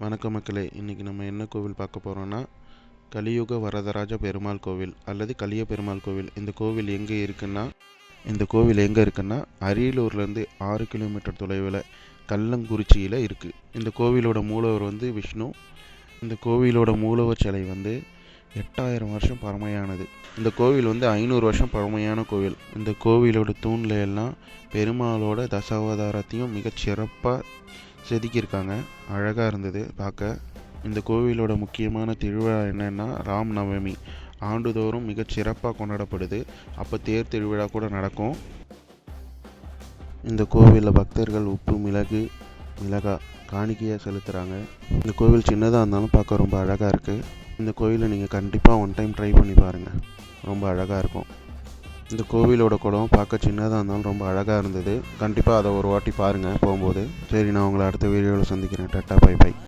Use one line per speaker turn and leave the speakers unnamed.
வணக்கம் மக்களே, இன்றைக்கி நம்ம என்ன கோவில் பார்க்க போகிறோன்னா கலியுக வரதராஜ பெருமாள் கோவில் அல்லது கலிய பெருமாள் கோவில். இந்த கோவில் எங்கே இருக்குன்னா அரியலூர்லேருந்து 6 கிலோமீட்டர் தொலைவில் கள்ளங்குறிச்சியில் இருக்குது. இந்த கோவிலோட மூலவர் விஷ்ணு. இந்த கோவிலோட மூலவர் சிலை 8000 வருஷம் பழமையானது. இந்த கோவில் 500 வருஷம் பழமையான கோவில். இந்த கோவிலோட தூண்ல எல்லாம் பெருமாளோட தசாவதாரத்தையும் மிகச் சிறப்பாக செதுக்கியிருக்காங்க. அழகாக இருந்தது பார்க்க. இந்த கோவிலோட முக்கியமான திருவிழா என்னென்னா ராம் நவமி. ஆண்டுதோறும் மிகச் சிறப்பாக கொண்டாடப்படுது. அப்போ தேர் திருவிழா கூட நடக்கும். இந்த கோவிலில் பக்தர்கள் உப்பு, மிளகாய் காணிக்கையாக செலுத்துகிறாங்க. இந்த கோவில் சின்னதாக இருந்தாலும் பார்க்க ரொம்ப அழகாக இருக்குது. இந்த கோவிலை நீங்கள் கண்டிப்பாக ஒன் டைம் ட்ரை பண்ணி பாருங்கள், ரொம்ப அழகாக இருக்கும். இந்த கோவிலோட குளம் பார்க்க சின்னதாக இருந்தாலும் ரொம்ப அழகாக இருந்தது. கண்டிப்பாக அதை ஒரு வாட்டி பாருங்கள் போகும்போது. சரி, நான் உங்களை அடுத்த வீடியோவில் சந்திக்கிறேன். Tata, bye by.